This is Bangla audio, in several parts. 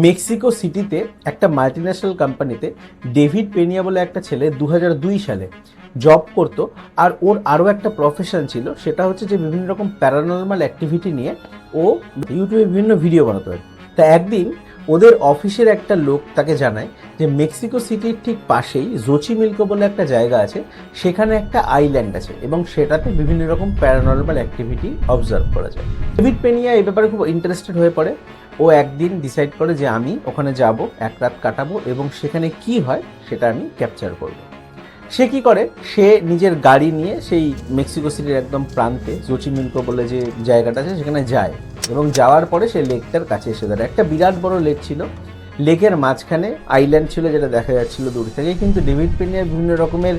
মেক্সিকো সিটিতে একটা মাল্টিন্যাশনাল কোম্পানিতে ডেভিড পেনিয়া বলে একটা ছেলে 2002 সালে জব করতো। আর ওর আরও একটা প্রফেশন ছিল, সেটা হচ্ছে যে বিভিন্ন রকম প্যারানর্মাল অ্যাক্টিভিটি নিয়ে ও ইউটিউবে বিভিন্ন ভিডিও বানাতো। তা একদিন ওদের অফিসের একটা লোক তাকে জানায় যে মেক্সিকো সিটির ঠিক পাশেই জোচিমিলকো বলে একটা জায়গা আছে, সেখানে একটা আইল্যান্ড আছে এবং সেটাতে বিভিন্ন রকম প্যারানর্মাল অ্যাক্টিভিটি অবজার্ভ করা যায়। ডেভিড পেনিয়া এই ব্যাপারে খুব ইন্টারেস্টেড হয়ে পড়ে। ও একদিন ডিসাইড করে যে আমি ওখানে যাব, এক রাত কাটাবো এবং সেখানে কি হয় সেটা আমি ক্যাপচার করব। সে কি করে, সে নিজের গাড়ি নিয়ে সেই মেক্সিকো সিটির একদম প্রান্তে জোচিমিলকো বলে যে জায়গাটা আছে সেখানে যায় এবং যাওয়ার পরে সে লেকটার কাছে এসে দাঁড়ায়। একটা বিরাট বড় লেক ছিল, লেকের মাঝখানে আইল্যান্ড ছিল যেটা দেখা যাচ্ছিল দূর থেকে। কিন্তু ডেভিড পেনিয়ার বিভিন্ন রকমের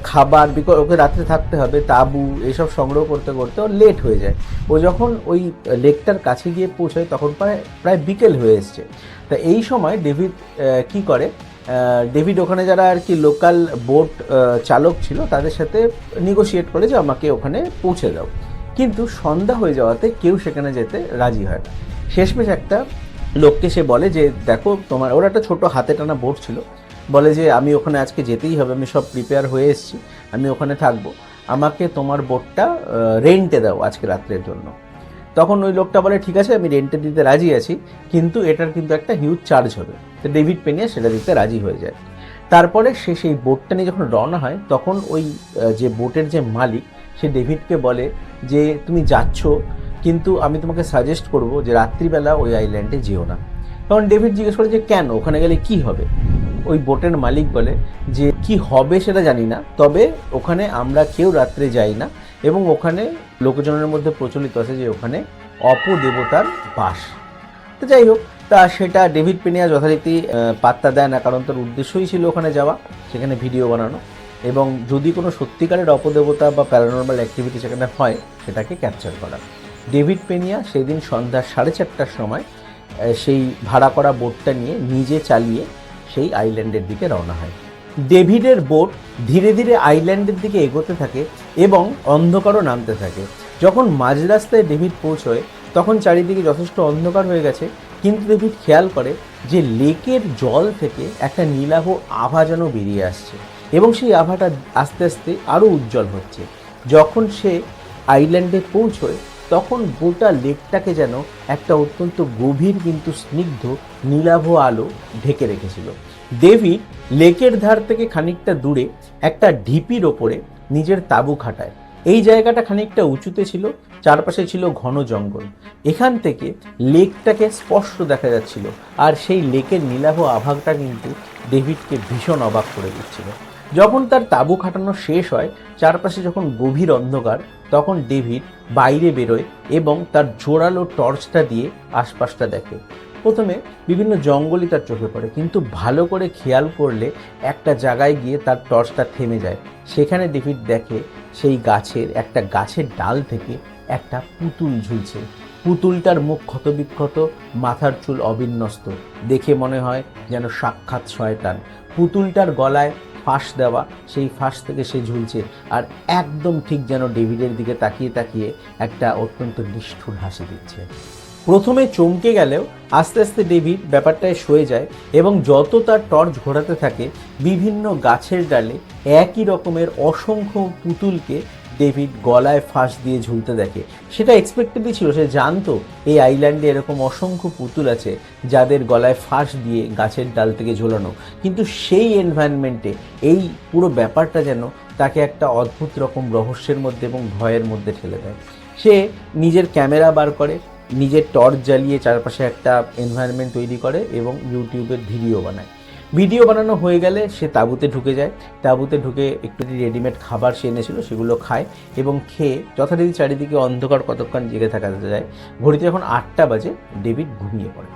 খাবার, ওকে রাত্রে থাকতে হবে, তাঁবু এইসব সংগ্রহ করতে করতে ওর লেট হয়ে যায়। ও যখন ওই লেকটার কাছে গিয়ে পৌঁছায় তখন প্রায় বিকেল হয়ে এসছে। তা এই সময় ডেভিড কি করে, ডেভিড ওখানে যারা আর কি লোকাল বোট চালক ছিল তাদের সাথে নেগোশিয়েট করে যে আমাকে ওখানে পৌঁছে দাও। কিন্তু সন্ধ্যা হয়ে যাওয়াতে কেউ সেখানে যেতে রাজি হয় না। শেষমেশ একটা লোককে সে বলে যে দেখো তোমার, ওর একটা ছোট হাতে টানা বোট ছিল, বলে যে আমি ওখানে আজকে যেতেই হবে, আমি সব প্রিপেয়ার হয়ে এসেছি, আমি ওখানে থাকবো, আমাকে তোমার বোটটা রেন্টে দাও আজকে রাত্রের জন্য। তখন ওই লোকটা বলে ঠিক আছে আমি রেন্টে দিতে রাজি আছি, কিন্তু এটার কিন্তু একটা হিউজ চার্জ হবে। তো ডেভিড পেনিয়া সেটা দিতে রাজি হয়ে যায়। তারপরে সে সেই বোটটা নিয়ে যখন রওনা হয় তখন ওই যে বোটের যে মালিক সে ডেভিডকে বলে যে তুমি যাচ্ছ, কিন্তু আমি তোমাকে সাজেস্ট করব যে রাত্রিবেলা ওই আইল্যান্ডে যেও না। তখন ডেভিড জিজ্ঞেস করে যে কেন, ওখানে গেলে কি হবে? ওই বোটের মালিক বলে যে কি হবে সেটা জানি না, তবে ওখানে আমরা কেউ রাত্রে যাই না এবং ওখানে লোকজনের মধ্যে প্রচলিত আছে যে ওখানে অপদেবতার বাস। তো যাই হোক, তা সেটা ডেভিড পেনিয়া যথারীতি পাত্তা দেয় না, কারণ তার উদ্দেশ্যই ছিল ওখানে যাওয়া, সেখানে ভিডিও বানানো এবং যদি কোনো সত্যিকারের অপদেবতা বা প্যারানর্মাল অ্যাক্টিভিটি সেখানে হয় সেটাকে ক্যাপচার করা। ডেভিড পেনিয়া সেদিন সন্ধ্যা 4:30টার সময় সেই ভাড়া করা বোটটা নিয়ে নিজে চালিয়ে সেই আইল্যান্ডের দিকে রওনা হয়। ডেভিডের বোট ধীরে ধীরে আইল্যান্ডের দিকে এগোতে থাকে এবং অন্ধকারও নামতে থাকে। যখন মাঝ রাস্তায় ডেভিড পৌঁছয় তখন চারিদিকে যথেষ্ট অন্ধকার হয়ে গেছে, কিন্তু ডেভিড খেয়াল করে যে লেকের জল থেকে একটা নীলাভ আভা যেন বেরিয়ে আসছে এবং সেই আভাটা আস্তে আস্তে আরও উজ্জ্বল হচ্ছে। যখন সে আইল্যান্ডে পৌঁছয় তখন গোটা লেকটাকে যেন একটা অত্যন্ত গভীর কিন্তু স্নিগ্ধ নীলাভ আলো ঢেকে রেখেছিল। ডেভিড লেকের ধার থেকে খানিকটা দূরে একটা ঢিপির ওপরে নিজের তাঁবু খাটায়। এই জায়গাটা খানিকটা উঁচুতে ছিল, চারপাশে ছিল ঘন জঙ্গল। এখান থেকে লেকটাকে স্পষ্ট দেখা যাচ্ছিল আর সেই লেকের নীলাভ আভাটা কিন্তু ডেভিডকে ভীষণ অবাক করে দিচ্ছিল। যখন তার তাঁবু খাটানো শেষ হয়, চারপাশে যখন গভীর অন্ধকার, তখন ডেভিড বাইরে বেরোয় এবং তার জোরালো টর্চটা দিয়ে আশপাশটা দেখে। প্রথমে বিভিন্ন জঙ্গলই তার চোখে পড়ে, কিন্তু ভালো করে খেয়াল করলে একটা জায়গায় গিয়ে তার টর্চটা থেমে যায়। সেখানে ডেভিড দেখে সেই একটা গাছের ডাল থেকে একটা পুতুল ঝুলছে। পুতুলটার মুখ ক্ষতবিক্ষত, মাথার চুল অবিন্যস্ত, দেখে মনে হয় যেন সাক্ষাৎ শয়তান। পুতুলটার গলায় ফাঁস দেওয়া, সেই ফাঁস থেকে সে ঝুলছে আর একদম ঠিক যেন ডেভিডের দিকে তাকিয়ে তাকিয়ে একটা অত্যন্ত নিষ্ঠুর হাসি দিচ্ছে। প্রথমে চমকে গেলেও আস্তে আস্তে ডেভিড ব্যাপারটায় সয়ে যায় এবং যত তার টর্চ ঘোরাতে থাকে বিভিন্ন গাছের ডালে একই রকমের অসংখ্য পুতুলকে ডেভিড গলায় ফাঁস দিয়ে ঝুলতে দেখে। সেটা এক্সপেক্টেডই ছিল, সে জানতো এই আইল্যান্ডে এরকম অসংখ্য পুতুল আছে যাদের গলায় ফাঁস দিয়ে গাছের ডাল থেকে ঝোলানো, কিন্তু সেই এনভায়রনমেন্টে এই পুরো ব্যাপারটা যেন তাকে একটা অদ্ভুত রকম রহস্যের মধ্যে এবং ভয়ের মধ্যে ঠেলে দেয়। সে নিজের ক্যামেরা বার করে, নিজের টর্চ জ্বালিয়ে চারপাশে একটা এনভায়রনমেন্ট তৈরি করে এবং ইউটিউবের ভিডিও বানায়। ভিডিও বানানো হয়ে গেলে সে তাঁবুতে ঢুকে যায়। তাঁবুতে ঢুকে একটু রেডিমেড খাবার সে এনেছিল সেগুলো খায় এবং খেয়ে যথারীতি চারিদিকে অন্ধকার কতক্ষণ জেগে থাকা যায়। ঘড়িতে যখন 8টা বাজে ডেভিড ঘুমিয়ে পড়ে।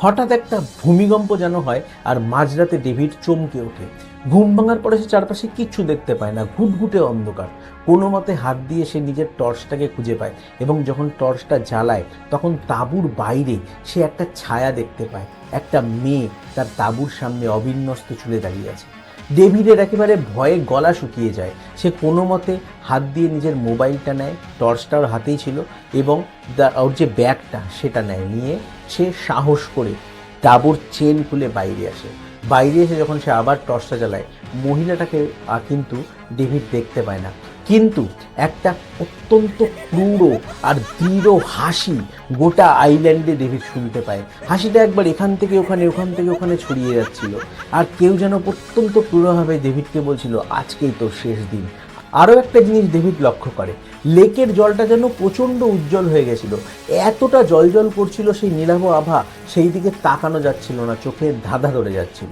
হঠাৎ একটা ভূমিকম্প যেন হয় আর মাঝরাতে ডেভিড চমকে ওঠে। ঘুম ভাঙার পরে সে চারপাশে কিচ্ছু দেখতে পায় না, ঘুটঘুটে অন্ধকার। কোনো মতে হাত দিয়ে সে নিজের টর্চটাকে খুঁজে পায় এবং যখন টর্চটা জ্বালায় তখন তাঁবুর বাইরে সে একটা ছায়া দেখতে পায়। একটা মেয়ে তার তাঁবুর সামনে অবিন্যস্ত চুলে দাঁড়িয়ে আছে। ডেভিডের একেবারে ভয়ে গলা শুকিয়ে যায়। সে কোনো মতে হাত দিয়ে নিজের মোবাইলটা নেয়, টর্চটা ওর হাতেই ছিল, এবং ওর যে ব্যাগটা সেটা নিয়ে সে সাহস করে ডাবর চেন খুলে বাইরে আসে। বাইরে এসে যখন সে আবার টর্চটা জ্বালায়, মহিলাটাকে কিন্তু ডেভিড দেখতে পায় না, কিন্তু একটা অত্যন্ত ক্রূর আর দৃঢ় হাসি গোটা আইল্যান্ডে ডেভিড শুনতে পায়। হাসিটা একবার এখান থেকে ওখানে, ওখান থেকে ওখানে ছড়িয়ে যাচ্ছিল, আর কেউ যেন অত্যন্ত ক্রূরভাবে ডেভিডকে বলছিল, আজকেই তোর শেষ দিন। আরও একটা জিনিস ডেভিড লক্ষ্য করে, লেকের জলটা যেন প্রচণ্ড উজ্জ্বল হয়ে গেছিল, এতটা জল করছিল সেই নীলাভ আভা, সেই দিকে তাকানো যাচ্ছিল না, চোখে ধাঁধা ধরে যাচ্ছিল।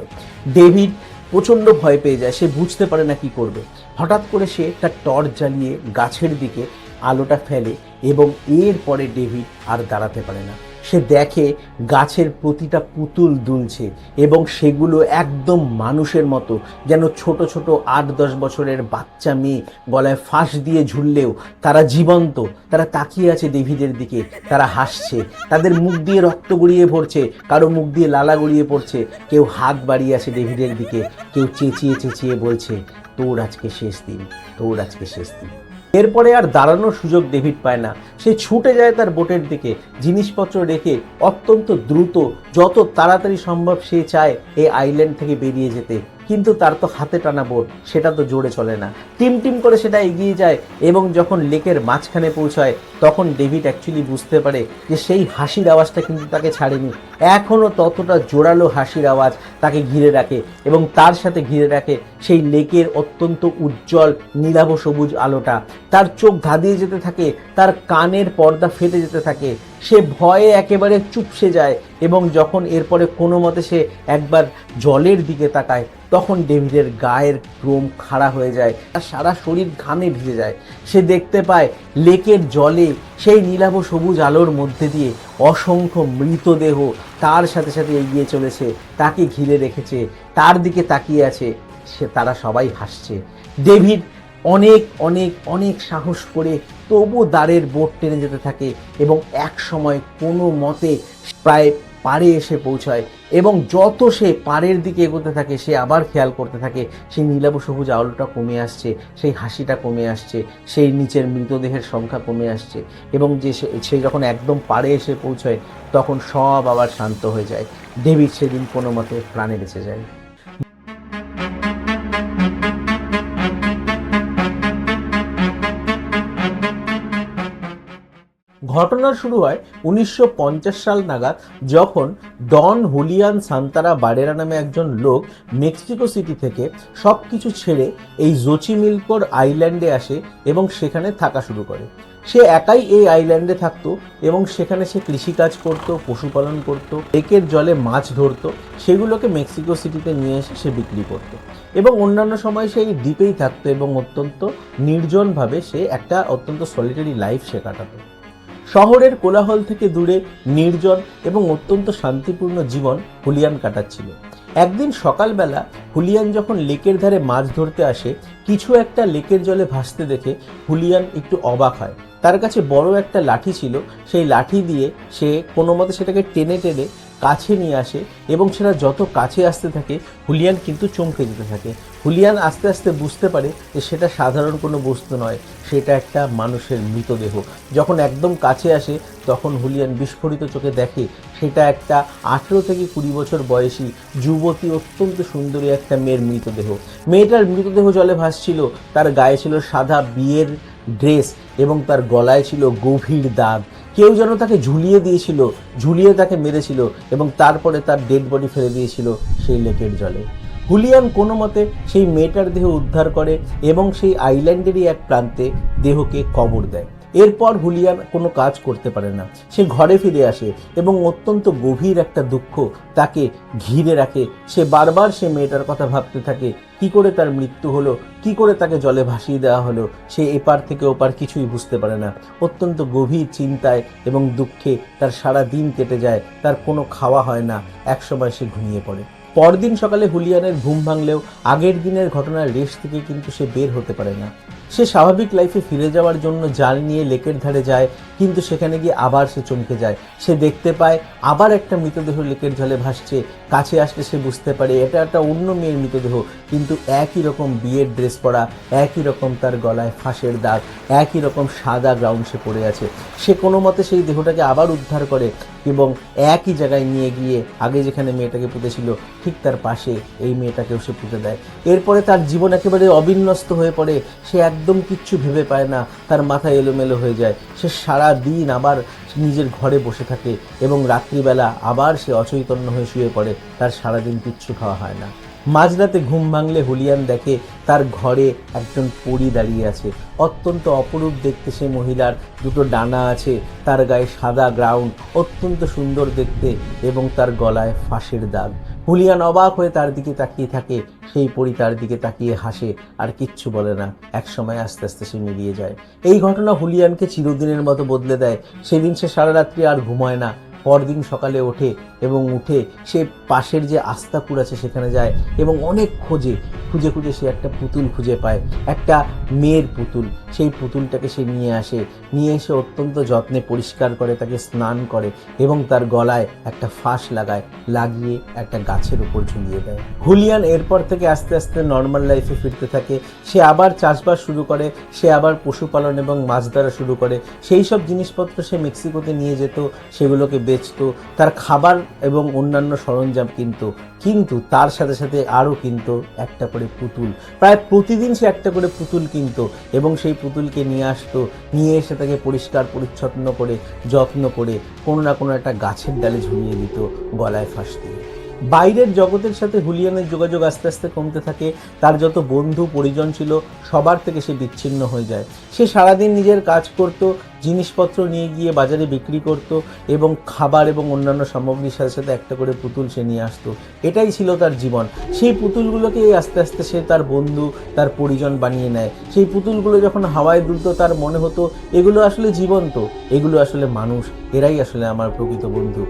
ডেভিড প্রচণ্ড ভয় পেয়ে যায়, সে বুঝতে পারে না কি করবে। হঠাৎ করে সে তার টর্চ জ্বালিয়ে গাছের দিকে আলোটা ফেলে, এবং এরপরে ডেভিড আর দাঁড়াতে পারে না। সে দেখে গাছের প্রতিটা পুতুল দুলছে, এবং সেগুলো একদম মানুষের মতো, যেন ছোট ছোট 8-10 বছরের বাচ্চা মেয়ে গলায় ফাঁস দিয়ে ঝুললেও তারা জীবন্ত। তারা তাকিয়ে আছে ডেভিডের দিকে, তারা হাসছে, তাদের মুখ দিয়ে রক্ত গড়িয়ে পড়ছে, কারো মুখ দিয়ে লালা গড়িয়ে পড়ছে, কেউ হাত বাড়িয়ে আছে ডেভিডের দিকে, কেউ চেঁচিয়ে চেঁচিয়ে বলছে, তোর আজকে শেষ দিন, তোর আজকে শেষ দিন। এরপরে আর দাঁড়ানোর সুযোগ ডেভিড পায় না, সে ছুটে যায় তার বোটের দিকে, জিনিসপত্র রেখে অত্যন্ত দ্রুত, যত তাড়াতাড়ি সম্ভব সে চায় এই আইল্যান্ড থেকে বেরিয়ে যেতে। কিন্তু তার তো হাতে টানা বোট, সেটা তো জোরে চলে না। টিম টিম করে সেটা এগিয়ে যায়, এবং যখন লেকের মাঝখানে পৌঁছায়, তখন ডেভিড অ্যাকচুয়ালি বুঝতে পারে যে সেই হাসির আওয়াজটা কিন্তু তাকে ছাড়েনি। এখনও ততটা জোরালো হাসির আওয়াজ তাকে ঘিরে রাখে, এবং তার সাথে ঘিরে রাখে সেই লেকের অত্যন্ত উজ্জ্বল নীলাভ সবুজ আলোটা। তার চোখ ধাঁধিয়ে যেতে থাকে, তার কানের পর্দা ফেটে যেতে থাকে, সে ভয়ে একেবারে চুপসে যায়। এবং যখন এরপরে কোনো মতে সে একবার জলের দিকে তাকায়, তখন ডেভিডের গায়ের ক্রোম খাড়া হয়ে যায়, তার সারা শরীর ঘামে ভিজে যায়। সে দেখতে পায় লেকের জলে সেই নীলাভ সবুজ আলোর মধ্যে দিয়ে অসংখ্য মৃতদেহ তার সাথে সাথে এগিয়ে চলেছে, তাকে ঘিরে রেখেছে, তার দিকে তাকিয়ে আছে, তারা সবাই হাসছে। ডেভিড অনেক অনেক অনেক সাহস করে তবু দাঁড়ের বোট টেনে যেতে থাকে, এবং এক সময় কোনো মতে প্রায় পাড়ে এসে পৌঁছায়। এবং যত সে পাড়ের দিকে এগোতে থাকে, সে আবার খেয়াল করতে থাকে সেই নীলাভ সবুজ আলোটা কমে আসছে, সেই হাসিটা কমে আসছে, সেই নিচের মৃতদেহের সংখ্যা কমে আসছে, এবং যে সে যখন একদম পাড়ে এসে পৌঁছায়, তখন সব আবার শান্ত হয়ে যায়। ডেভিড সেদিন কোনো মতে প্রাণে বেঁচে যায়। ঘটনা শুরু হয় 1950 সাল নাগাদ, যখন ডন হুলিয়ান সান্তারা বারেরা নামে একজন লোক মেক্সিকো সিটি থেকে সব কিছু ছেড়ে এই জোচিমিলকোর আইল্যান্ডে আসে এবং সেখানে থাকা শুরু করে। সে একাই এই আইল্যান্ডে থাকতো, এবং সেখানে সে কৃষিকাজ করত, পশুপালন করত, লেকের জলে মাছ ধরতো, সেগুলোকে মেক্সিকো সিটিতে নিয়ে এসে সে বিক্রি করত, এবং অন্যান্য সময় সে এই দ্বীপেই থাকতো, এবং অত্যন্ত নির্জনভাবে সে একটা অত্যন্ত সলিটারি লাইফ সে কাটাতো। শহরের কোলাহল থেকে দূরে নির্জন এবং অত্যন্ত শান্তিপূর্ণ জীবন হুলিয়ান কাটাচ্ছিল। একদিন সকালবেলা হুলিয়ান যখন লেকের ধারে মাছ ধরতে আসে, কিছু একটা লেকের জলে ভাসতে দেখে হুলিয়ান একটু অবাক হয়। তার কাছে বড় একটা লাঠি ছিল, সেই লাঠি দিয়ে সে কোনো মতে সেটাকে টেনে টেনে কাছে নিয়ে আসে, এবং সেটা যত কাছে আসতে থাকে হুলিয়ান কিন্তু চমকে যেতে থাকে। হুলিয়ান আস্তে আস্তে বুঝতে পারে যে সেটা সাধারণ কোনো বস্তু নয়, সেটা একটা মানুষের মৃতদেহ। যখন একদম কাছে আসে, তখন হুলিয়ান বিস্ফোরিত চোখে দেখে সেটা একটা 18 থেকে 20 বছর বয়সী যুবতী, অত্যন্ত সুন্দরী একটা মেয়ের মৃতদেহ। মেয়েটার মৃতদেহ জলে ভাসছিল, তার গায়ে ছিল সাদা বিয়ের ড্রেস, এবং তার গলায় ছিল গভীর দাগ। কেউ যেন তাকে ঝুলিয়ে দিয়েছিল, ঝুলিয়ে তাকে মেরেছিল, এবং তারপরে তার ডেড বডি ফেলে দিয়েছিল সেই লেকের জলে। হুলিয়ান কোনো মতে সেই মেয়েটার দেহ উদ্ধার করে, এবং সেই আইল্যান্ডেরই এক প্রান্তে দেহকে কবর দেয়। এরপর হুলিয়ান কোনো কাজ করতে পারে না, সে ঘরে ফিরে আসে, এবং অত্যন্ত গভীর একটা দুঃখ তাকে ঘিরে রাখে। সে বারবার সে মেয়েটার কথা ভাবতে থাকে, কি করে তার মৃত্যু হলো, কি করে তাকে জলে ভাসিয়ে দেওয়া হলো। সে এপার থেকে ওপার কিছুই বুঝতে পারে না, অত্যন্ত গভীর চিন্তায় এবং দুঃখে তার সারা দিন কেটে যায়, তার কোনো খাওয়া হয় না, একসময় সে ঘুমিয়ে পড়ে। পরদিন সকালে হুলিয়ানের ঘুম ভাঙলেও আগের দিনের ঘটনার রেশ থেকে কিন্তু সে বের হতে পারে না। সে স্বাভাবিক লাইফে ফিরে যাওয়ার জন্য জাল নিয়ে লেকের ধারে যায়, কিন্তু সেখানে গিয়ে আবার সে চমকে যায়। সে দেখতে পায় আবার একটা মৃতদেহ লেকের জলে ভাসছে। কাছে আসলে সে বুঝতে পারে এটা একটা অন্য মেয়ের মৃতদেহ, কিন্তু একই রকম বিয়ের ড্রেস পরা, একই রকম তার গলায় ফাঁসের দাগ, একই রকম সাদা গ্রাউন্ড সে পড়ে আছে। সে কোনো মতে সেই দেহটাকে আবার উদ্ধার করে এবং একই জায়গায় নিয়ে গিয়ে আগে যেখানে মেয়েটাকে পুঁতেছিল ঠিক তার পাশে এই মেয়েটাকেও সে পুঁতে দেয়। এরপরে তার জীবন একেবারে অবিন্যস্ত হয়ে পড়ে। সে একদম কিচ্ছু ভেবে পায় না, তার মাথা এলোমেলো হয়ে যায়। সে সারা দিন আবার নিজের ঘরে বসে থাকে এবং রাত্রিবেলা আবার সে অচৈতন্য হয়ে শুয়ে পড়ে। তার সারাদিন কিচ্ছু খাওয়া হয় না। মাঝরাতে ঘুম ভাঙলে হুলিয়ান দেখে তার ঘরে একজন পরী দাঁড়িয়ে আছে। অত্যন্ত অপরূপ দেখতে সেই মহিলার, দুটো ডানা আছে, তার গায়ে সাদা গ্রাউন্ড, অত্যন্ত সুন্দর দেখতে এবং তার গলায় ফাঁসের দাগ। হুলিয়ান অবাক হয়ে তার দিকে তাকিয়ে থাকে। সেই পরী তার দিকে তাকিয়ে হাসে আর কিচ্ছু বলে না। একসময় আস্তে আস্তে সে মিলিয়ে যায়। এই ঘটনা হুলিয়ানকে চিরদিনের মতো বদলে দেয়। সেদিন সে সারা রাত্রি আর ঘুমায় না। পরদিন সকালে ওঠে এবং উঠে সে পাশের যে আস্তাকুর আছে সেখানে যায় এবং অনেক খুঁজে খুঁজে সে একটা পুতুল খুঁজে পায়, একটা মেয়ের পুতুল। সেই পুতুলটাকে সে নিয়ে এসে অত্যন্ত যত্নে পরিষ্কার করে, তাকে স্নান করে এবং তার গলায় একটা ফাঁস লাগিয়ে একটা গাছের উপর ঝুলিয়ে দেয়। হুলিয়ান এরপর থেকে আস্তে আস্তে নর্মাল লাইফে ফিরতে থাকে। সে আবার চাষবাস শুরু করে, সে আবার পশুপালন এবং মাছ ধরা শুরু করে। সেই সব জিনিসপত্র সে মেক্সিকোতে নিয়ে যেত, সেগুলোকে বেচতো, তার খাবার এবং অন্যান্য সরঞ্জাম কিনতো। কিন্তু তার সাথে সাথে আরও কিনতো একটা করে পুতুল। প্রায় প্রতিদিন সে একটা করে পুতুল কিনতো এবং সেই পুতুলকে নিয়ে আসতো। নিয়ে এসে তাকে পরিষ্কার পরিচ্ছন্ন করে যত্ন করে কোনো না কোনো একটা গাছের ডালে ঝুলিয়ে দিত গলায় ফাঁস দিয়ে। বাইরের জগতের সাথে হুলিয়ানের যোগাযোগ আস্তে আস্তে কমতে থাকে। তার যত বন্ধু পরিজন ছিল সবার থেকে সে বিচ্ছিন্ন হয়ে যায়। সে সারাদিন নিজের কাজ করত, জিনিসপত্র নিয়ে গিয়ে বাজারে বিক্রি করত এবং খাবার এবং অন্যান্য সামগ্রীর সাথে সাথে একটা করে পুতুল সে নিয়ে আসতো। এটাই ছিল তার জীবন। সেই পুতুলগুলোকে আস্তে আস্তে সে তার বন্ধু, তার পরিজন বানিয়ে নেয়। সেই পুতুলগুলো যখন হাওয়ায় দুলতো তার মনে হতো এগুলো আসলে জীবন্ত, এগুলো আসলে মানুষ, এরাই আসলে আমার প্রকৃত বন্ধু।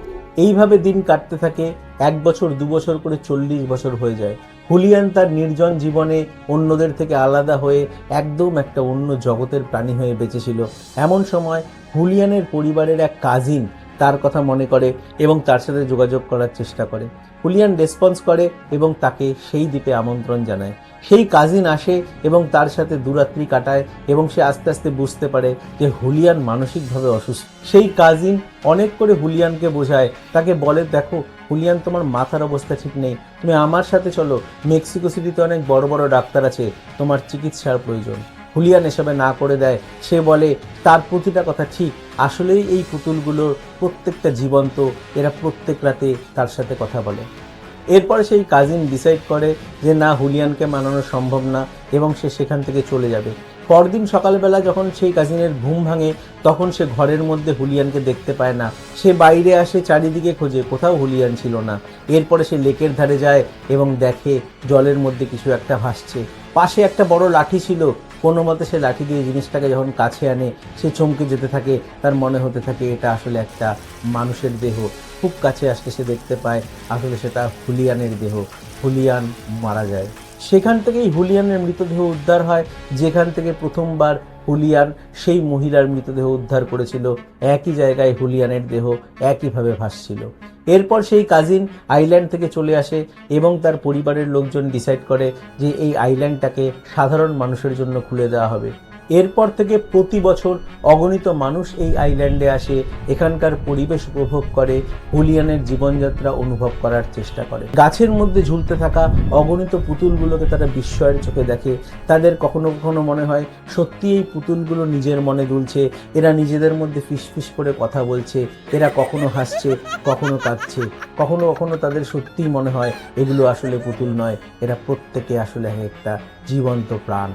এইভাবে দিন কাটতে থাকে। 1 বছর 2 বছর করে 40 বছর হয়ে যায়। হুলিয়ান তার নির্জন জীবনে অন্যদের থেকে আলাদা হয়ে একদম একটা অন্য জগতের প্রাণী হয়ে বেঁচেছিল। এমন সময় হুলিয়ানের পরিবারের এক কাজিন তার কথা মনে করে এবং তার সাথে যোগাযোগ করার চেষ্টা করে। হুলিয়ান রেসপন্স করে এবং তাকে সেই দ্বীপে আমন্ত্রণ জানায়। সেই কাজিন আসে এবং তার সাথে দুরাত্রি কাটায় এবং সে আস্তে আস্তে বুঝতে পারে যে হুলিয়ান মানসিকভাবে অসুস্থ। সেই কাজিন অনেক করে হুলিয়ানকে বোঝায়, তাকে বলে, দেখো হুলিয়ান, তোমার মাথার অবস্থা ঠিক নেই, তুমি আমার সাথে চলো, মেক্সিকো সিটিতে অনেক বড় বড় ডাক্তার আছে, তোমার চিকিৎসার প্রয়োজন। হুলিয়ান এসবে না করে দেয়। সে বলে তার প্রতিটা কথা ঠিক, আসলেই এই পুতুলগুলোর প্রত্যেকটা জীবন্ত, এরা প্রত্যেক রাতে তার সাথে কথা বলে। এরপরে সেই কাজিন ডিসাইড করে যে না, হুলিয়ানকে মানানো সম্ভব না এবং সে সেখান থেকে চলে যাবে। পরদিন সকালবেলা যখন সেই কাজিনের ঘুম ভাঙে তখন সে ঘরের মধ্যে হুলিয়ানকে দেখতে পায় না। সে বাইরে আসে, চারিদিকে খোঁজে, কোথাও হুলিয়ান ছিল না। এরপরে সে লেকের ধারে যায় এবং দেখে জলের মধ্যে কিছু একটা ভাসছে। পাশে একটা বড় লাঠি ছিল। কোনো মতে সে লাঠি দিয়ে জিনিসটাকে যখন কাছে আনে সে চমকে যেতে থাকে। তার মনে হতে থাকে এটা আসলে একটা মানুষের দেহ। খুব কাছে আসলে সে দেখতে পায় আসলে সেটা হুলিয়ানের দেহ। হুলিয়ান মারা যায়। সেখান থেকেই হুলিয়ানের মৃতদেহ উদ্ধার হয়, যেখান থেকে প্রথমবার হুলিয়ান সেই মহিলার মৃতদেহ উদ্ধার করেছিল। একই জায়গায় হুলিয়ানের দেহ একইভাবে ভাসছিল। এরপর সেই কাজিন আইল্যান্ড থেকে চলে আসে এবং তার পরিবারের লোকজন ডিসাইড করে যে এই আইল্যান্ডটাকে সাধারণ মানুষের জন্য খুলে দেওয়া হবে। এরপর থেকে প্রতি বছর অগণিত মানুষ এই আইল্যান্ডে আসে, এখানকার পরিবেশ উপভোগ করে, হুলিয়ানের জীবনযাত্রা অনুভব করার চেষ্টা করে। গাছের মধ্যে ঝুলতে থাকা অগণিত পুতুলগুলোকে তারা বিস্ময়ের চোখে দেখে। তাদের কখনো কখনো মনে হয় সত্যি এই পুতুলগুলো নিজের মনে দুলছে, এরা নিজেদের মধ্যে ফিসফিস করে কথা বলছে, এরা কখনো হাসছে, কখনো কাঁদছে, কখনো কখনো তাদের সত্যিই মনে হয় এগুলো আসলে পুতুল নয়, এরা প্রত্যেকে আসলে একটা জীবন্ত প্রাণ।